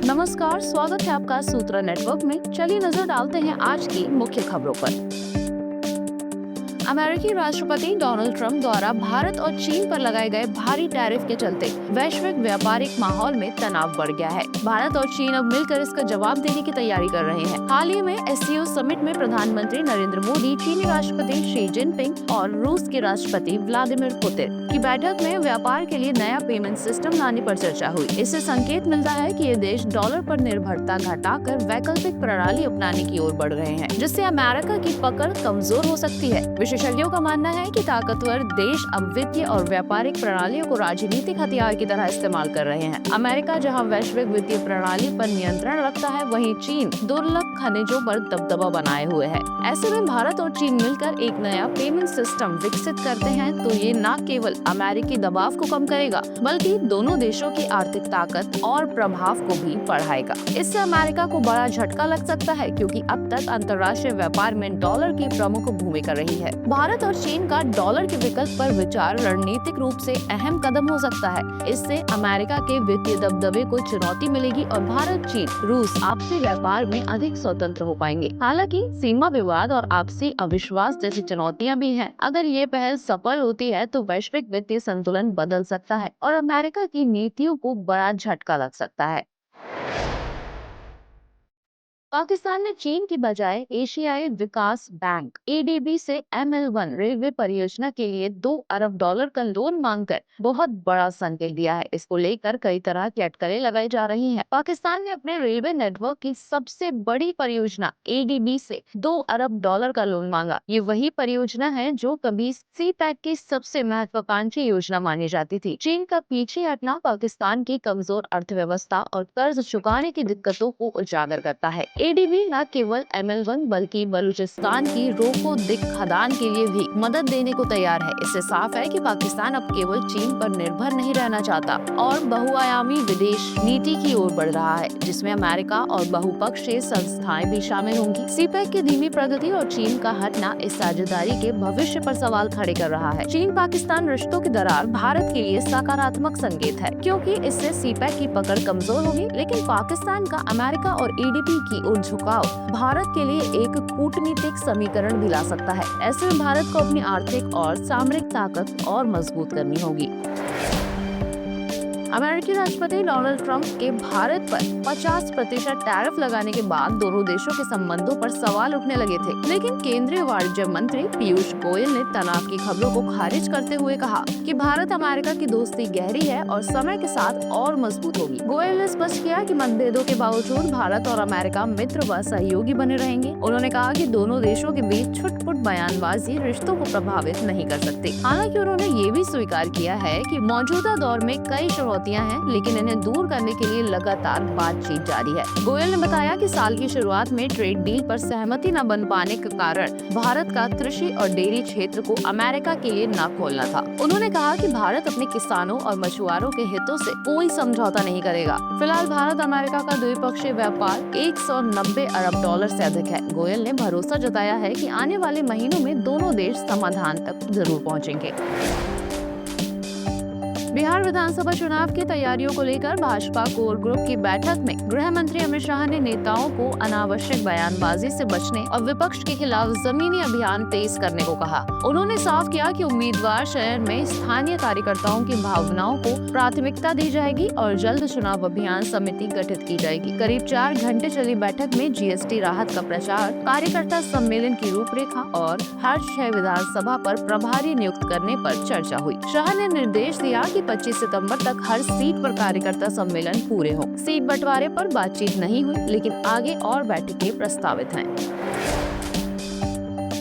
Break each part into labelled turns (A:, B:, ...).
A: नमस्कार, स्वागत है आपका सूत्रा नेटवर्क में। चलिए नजर डालते हैं आज की मुख्य खबरों पर। अमेरिकी राष्ट्रपति डोनाल्ड ट्रंप द्वारा भारत और चीन पर लगाए गए भारी टैरिफ के चलते वैश्विक व्यापारिक माहौल में तनाव बढ़ गया है। भारत और चीन अब मिलकर इसका जवाब देने की तैयारी कर रहे हैं। हाल ही में एससीओ समिट में प्रधानमंत्री नरेंद्र मोदी, चीनी राष्ट्रपति शी जिनपिंग और रूस के राष्ट्रपति व्लादिमीर पुतिन की बैठक में व्यापार के लिए नया पेमेंट सिस्टम लाने पर चर्चा हुई। इससे संकेत मिलता है कि ये देश डॉलर पर निर्भरता घटाकर वैकल्पिक प्रणाली अपनाने की ओर बढ़ रहे हैं, जिससे अमेरिका की पकड़ कमजोर हो सकती है। विशेषज्ञों का मानना है कि ताकतवर देश अब वित्तीय और व्यापारिक प्रणालियों को राजनीतिक हथियार की तरह इस्तेमाल कर रहे हैं। अमेरिका जहां वैश्विक वित्तीय प्रणाली पर नियंत्रण रखता है, वहीं चीन दुर्लभ खनिजों पर दबदबा बनाए हुए है। ऐसे में भारत और चीन मिलकर एक नया पेमेंट सिस्टम विकसित करते हैं तो ये न केवल अमेरिकी दबाव को कम करेगा, बल्कि दोनों देशों की आर्थिक ताकत और प्रभाव को भी बढ़ाएगा। इससे अमेरिका को बड़ा झटका लग सकता है, क्योंकि अब तक अंतर्राष्ट्रीय व्यापार में डॉलर की प्रमुख भूमिका रही है। भारत और चीन का डॉलर के विकल्प पर विचार रणनीतिक रूप से अहम कदम हो सकता है। इससे अमेरिका के वित्तीय दबदबे को चुनौती मिलेगी और भारत, चीन, रूस आपसी व्यापार में अधिक स्वतंत्र हो पाएंगे। हालांकि सीमा विवाद और आपसी अविश्वास जैसी चुनौतियां भी हैं। अगर ये पहल सफल होती है तो वैश्विक वित्तीय संतुलन बदल सकता है और अमेरिका की नीतियों को बड़ा झटका लग सकता है। पाकिस्तान ने चीन की बजाय एशियाई विकास बैंक एडीबी से ML1 रेलवे परियोजना के लिए $2 अरब का लोन मांगकर बहुत बड़ा संकेत दिया है। इसको लेकर कई तरह की अटकलें लगाई जा रही हैं। पाकिस्तान ने अपने रेलवे नेटवर्क की सबसे बड़ी परियोजना एडीबी से $2 अरब का लोन मांगा। ये वही परियोजना है जो कभी CPEC की सबसे महत्वाकांक्षी योजना मानी जाती थी। चीन का पीछे हटना पाकिस्तान की कमजोर अर्थव्यवस्था और कर्ज चुकाने की दिक्कतों को उजागर करता है। एडीबी न केवल ML1 बल्कि बलूचिस्तान की रोको दिक खदान के लिए भी मदद देने को तैयार है। इससे साफ है कि पाकिस्तान अब केवल चीन पर निर्भर नहीं रहना चाहता और बहुआयामी विदेश नीति की ओर बढ़ रहा है, जिसमें अमेरिका और बहुपक्षीय संस्थाएं भी शामिल होंगी। CPEC की धीमी प्रगति और चीन का हटना इस साझेदारी के भविष्य पर सवाल खड़े कर रहा है। चीन पाकिस्तान रिश्तों की दरार भारत के लिए सकारात्मक संकेत है, क्योंकि इससे CPEC की पकड़ कमजोर होगी, लेकिन पाकिस्तान का अमेरिका और एडीबी की ओर झुकाव भारत के लिए एक कूटनीतिक समीकरण भी ला सकता है। ऐसे में भारत को अपनी आर्थिक और सामरिक ताकत और मजबूत करनी होगी। अमेरिकी राष्ट्रपति डोनाल्ड ट्रंप के भारत पर 50% टैरिफ लगाने के बाद दोनों देशों के संबंधों पर सवाल उठने लगे थे, लेकिन केंद्रीय वाणिज्य मंत्री पीयूष गोयल ने तनाव की खबरों को खारिज करते हुए कहा कि भारत अमेरिका की दोस्ती गहरी है और समय के साथ और मजबूत होगी। गोयल ने स्पष्ट किया कि मतभेदों के बावजूद भारत और अमेरिका मित्र व सहयोगी बने रहेंगे। उन्होंने कहा कि दोनों देशों के बीच छुटपुट बयानबाजी रिश्तों को प्रभावित नहीं कर सकती। हालांकि उन्होंने ये भी स्वीकार किया है कि मौजूदा दौर में कई हैं, लेकिन इन्हें दूर करने के लिए लगातार बातचीत जारी है। गोयल ने बताया कि साल की शुरुआत में ट्रेड डील पर सहमति न बन पाने के कारण भारत का कृषि और डेयरी क्षेत्र को अमेरिका के लिए न खोलना था। उन्होंने कहा कि भारत अपने किसानों और मछुआरों के हितों से कोई समझौता नहीं करेगा। फिलहाल भारत अमेरिका का द्विपक्षीय व्यापार $190 अरब से अधिक है। गोयल ने भरोसा जताया है कि आने वाले महीनों में दोनों देश समाधान तक जरूर पहुँचेंगे। बिहार विधानसभा चुनाव की तैयारियों को लेकर भाजपा कोर ग्रुप की बैठक में गृह मंत्री अमित शाह ने नेताओं को अनावश्यक बयानबाजी से बचने और विपक्ष के खिलाफ जमीनी अभियान तेज करने को कहा। उन्होंने साफ किया कि उम्मीदवार चयन में स्थानीय कार्यकर्ताओं की भावनाओं को प्राथमिकता दी जाएगी और जल्द चुनाव अभियान समिति गठित की जाएगी। करीब 4 घंटे चली बैठक में GST राहत का प्रचार, कार्यकर्ता सम्मेलन की रूपरेखा और हर 6 विधानसभा पर प्रभारी नियुक्त करने पर चर्चा हुई। शाह ने निर्देश दिया कि 25 सितंबर तक हर सीट पर कार्यकर्ता सम्मेलन पूरे हों। सीट बंटवारे पर बातचीत नहीं हुई, लेकिन आगे और बैठकें प्रस्तावित हैं।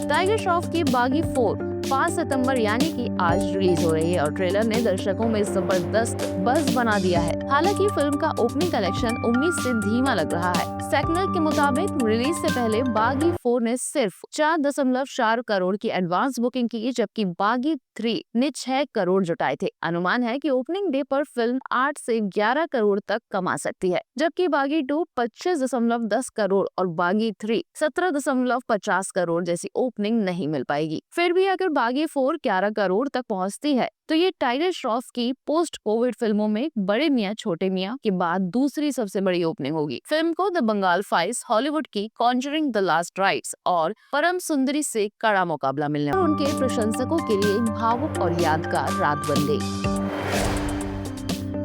A: टाइगर श्रॉफ की बागी 4 5 सितंबर यानी कि आज रिलीज हो रही है और ट्रेलर ने दर्शकों में जबरदस्त बज़ बना दिया है। हालांकि फिल्म का ओपनिंग कलेक्शन उम्मीद से धीमा लग रहा है। सेक्नल के मुताबिक रिलीज से पहले बागी 4 ने सिर्फ 4.4 करोड़ की एडवांस बुकिंग की, जबकि बागी 3 ने 6 करोड़ जुटाए थे। अनुमान है कि ओपनिंग डे पर फिल्म 8 से 11 करोड़ तक कमा सकती है, जबकि बागी 2 25.10 करोड़ और बागी 3 17.50 करोड़ जैसी ओपनिंग नहीं मिल पाएगी। फिर भी अगर बागी 4 11 करोड़ तक पहुंचती है तो ये टाइगर श्रॉफ की पोस्ट कोविड फिल्मों में बड़े मियां छोटे मियां के बाद दूसरी सबसे बड़ी ओपनिंग होगी। फिल्म को द बंगाल फाइल्स, हॉलीवुड की कॉन्जरिंग, द लास्ट राइट्स और परम सुंदरी से कड़ा मुकाबला मिलने और उनके प्रशंसकों के लिए भावुक और यादगार रात बन गई।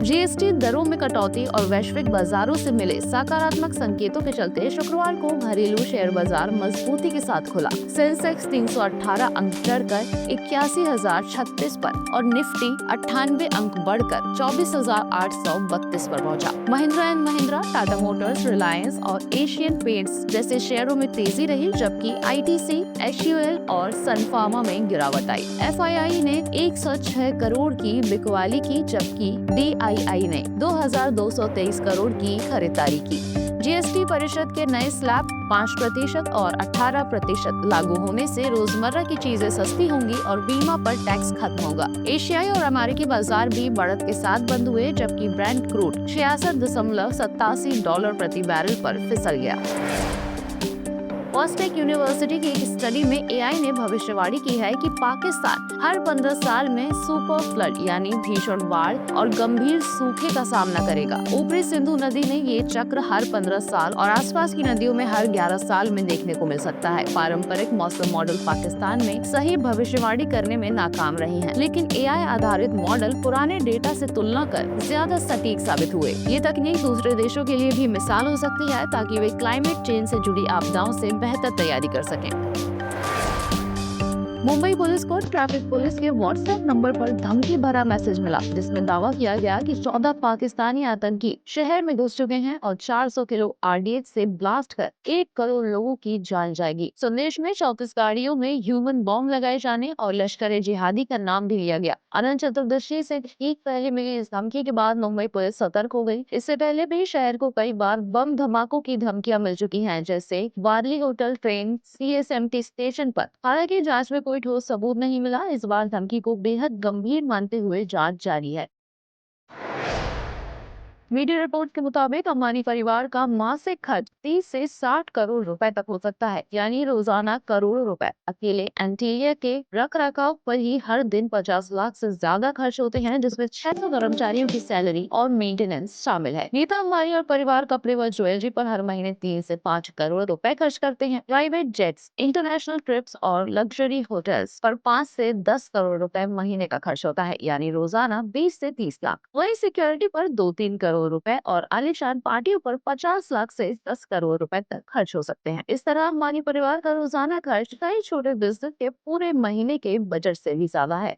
A: जीएसटी दरों में कटौती और वैश्विक बाजारों से मिले सकारात्मक संकेतों के चलते शुक्रवार को घरेलू शेयर बाजार मजबूती के साथ खुला। सेंसेक्स 318 अंक चढ़कर 81,036 पर और निफ्टी 98 अंक बढ़कर 24,832 पर पहुंचा। महिंद्रा एंड महिंद्रा, टाटा मोटर्स, रिलायंस और एशियन पेंट्स जैसे शेयरों में तेजी रही, जबकि आईटीसी, एचयूएल और सन फार्मा में गिरावट आई। एफआईआई ने 106 करोड़ की बिकवाली की, जबकि डीआईआई ने 2,223 करोड़ की खरीदारी की। जीएसटी परिषद के नए स्लैब 5% और 18% लागू होने से रोजमर्रा की चीजें सस्ती होंगी और बीमा पर टैक्स खत्म होगा। एशियाई और अमेरिकी बाजार भी बढ़त के साथ बंद हुए, जबकि ब्रेंट क्रूड $66.87 प्रति बैरल पर फिसल गया। ऑस्टेक यूनिवर्सिटी की एक स्टडी में एआई ने भविष्यवाणी की है कि पाकिस्तान हर 15 साल में सुपर फ्लड यानी भीषण बाढ़ और गंभीर सूखे का सामना करेगा। ऊपरी सिंधु नदी ने ये चक्र हर 15 साल और आसपास की नदियों में हर 11 साल में देखने को मिल सकता है। पारंपरिक मौसम मॉडल पाकिस्तान में सही भविष्यवाणी करने में नाकाम रहे हैं, लेकिन एआई आधारित मॉडल पुराने डेटा से तुलना कर ज्यादा सटीक साबित हुए। ये तकनीक दूसरे देशों के लिए भी मिसाल हो सकती है, ताकि वे क्लाइमेट चेंज से जुड़ी आपदाओं से बेहतर तैयारी कर सकें। मुंबई पुलिस को ट्रैफिक पुलिस के व्हाट्सएप नंबर पर धमकी भरा मैसेज मिला, जिसमें दावा किया गया कि 14 पाकिस्तानी आतंकी शहर में घुस चुके हैं और 400 किलो आरडीएक्स से ब्लास्ट कर 1 करोड़ लोगों की जान जाएगी। संदेश में 34 गाड़ियों में ह्यूमन बॉम्ब लगाए जाने और लश्कर जिहादी का नाम भी लिया गया। अनंत चतुर्दशी से ठीक पहले मिली इस धमकी के बाद मुंबई पुलिस सतर्क हो गई। इससे पहले भी शहर को कई बार बम धमाकों की धमकियां मिल चुकी हैं, जैसे वारली होटल, ट्रेन, सीएसएमटी स्टेशन पर। हालांकि जांच में कोई ठोस सबूत नहीं मिला। इस बार धमकी को बेहद गंभीर मानते हुए जांच जारी है। मीडिया रिपोर्ट के मुताबिक अंबानी परिवार का मासिक खर्च 30 से 60 करोड़ रुपए तक हो सकता है, यानी रोजाना करोड़ों रुपए। अकेले इंटीरियर के रख रखाव पर ही हर दिन 50 लाख से ज्यादा खर्च होते हैं, जिसमें 600 कर्मचारियों की सैलरी और मेंटेनेंस शामिल है। नीता अंबानी और परिवार कपड़े व ज्वेलरी पर हर महीने 3 से 5 करोड़ रुपए खर्च करते हैं। प्राइवेट जेट्स, इंटरनेशनल ट्रिप्स और लग्जरी होटल्स पर 5 से 10 करोड़ रुपए महीने का खर्च होता है, यानी रोजाना 20 से 30 लाख। वही सिक्योरिटी पर 2-3 करोड़ रुपए और आलीशान पार्टियों पर 50 लाख से 10 करोड़ रुपए तक खर्च हो सकते हैं। इस तरह अंबानी परिवार का रोजाना खर्च कई छोटे बिजनेस के पूरे महीने के बजट से भी ज्यादा है।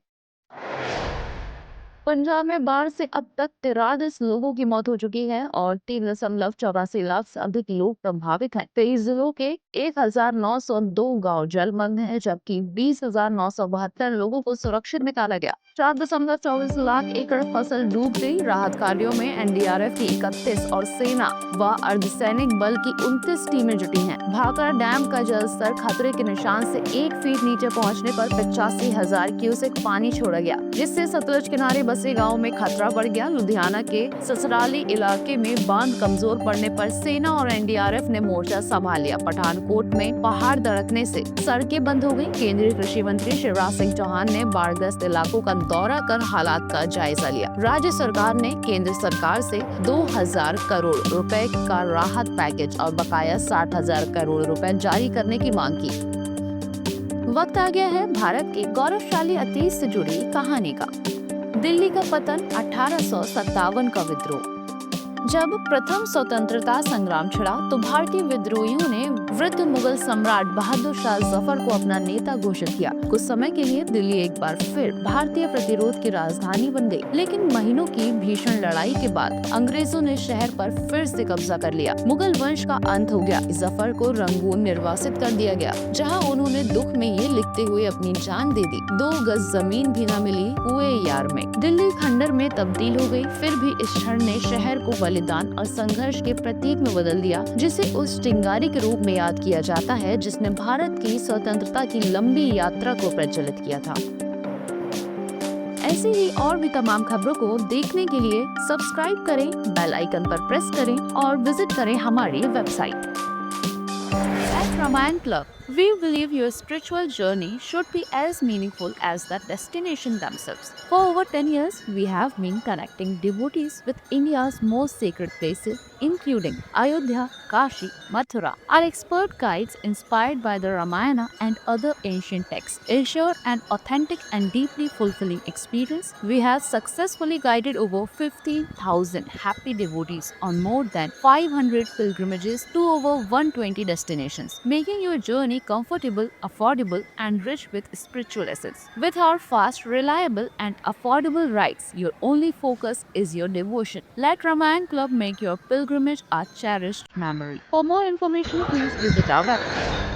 A: पंजाब में बाढ़ से अब तक 43 लोगों की मौत हो चुकी है और 3.84 लाख से अधिक लोग प्रभावित हैं। 23 जिलों के 1,902 गांव जलमग्न हैं, जबकि 20,972 लोगों को सुरक्षित निकाला गया। 4.24 लाख एकड़ फसल डूब गई। राहत कार्यों में एनडीआरएफ की 31 और सेना व अर्धसैनिक बल की 29 टीमें जुटी हैं। भाखड़ा डैम का जलस्तर खतरे के निशान से 1 फीट नीचे पहुंचने पर 85,000 क्यूसेक पानी छोड़ा गया, जिससे सतलुज किनारे बसे गांव में खतरा बढ़ गया। लुधियाना के ससराली इलाके में बांध कमजोर पड़ने पर सेना और एनडीआरएफ ने मोर्चा संभाल लिया। पठानकोट में पहाड़ दरकने से सड़कें बंद हो गई। केंद्रीय कृषि मंत्री शिवराज सिंह चौहान ने बाढ़ग्रस्त इलाकों का दौरा कर हालात का जायजा लिया। राज्य सरकार ने केंद्र सरकार से 2,000 करोड़ रुपए का राहत पैकेज और बकाया 60,000 करोड़ रुपए जारी करने की मांग की। वक्त आ गया है भारत के गौरवशाली अतीत से जुड़ी कहानी का। दिल्ली का पतन, 1857 का विद्रोह। जब प्रथम स्वतंत्रता संग्राम छिड़ा तो भारतीय विद्रोहियों ने वृद्ध मुगल सम्राट बहादुर शाह जफर को अपना नेता घोषित किया। कुछ समय के लिए दिल्ली एक बार फिर भारतीय प्रतिरोध की राजधानी बन गई, लेकिन महीनों की भीषण लड़ाई के बाद अंग्रेजों ने शहर पर फिर से कब्जा कर लिया। मुगल वंश का अंत हो गया। जफर को रंगून निर्वासित कर दिया गया, जहां उन्होंने दुख में ये लिखते हुए अपनी जान दे दी, 2 गज जमीन भी न मिली हुए यार में। दिल्ली खंडर में तब्दील हो गई। फिर भी इस क्षण ने शहर को बलिदान और संघर्ष के प्रतीक में बदल दिया, जिसे उस चिंगारी के रूप में याद किया जाता है जिसने भारत की स्वतंत्रता की लंबी यात्रा को प्रज्वलित किया था। ऐसे ही और भी तमाम खबरों को देखने के लिए सब्सक्राइब करें, बेल आइकन पर प्रेस करें और विजिट करें हमारी website. Ramayana Club. We believe your spiritual journey should be as meaningful as the destination themselves. For over 10 years, we have been connecting devotees with India's most sacred places, including Ayodhya, Kashi, Mathura. Our expert guides, inspired by the Ramayana and other ancient texts, ensure an authentic and deeply fulfilling experience. We have successfully guided over 15,000 happy devotees on more than 500 pilgrimages to over 120 destinations, making your journey comfortable, affordable, and rich with spiritual essence. With our fast, reliable, and affordable rides, your only focus is your devotion. Let Ramayana Club make your pilgrimage a cherished memory. For more information, please visit our website.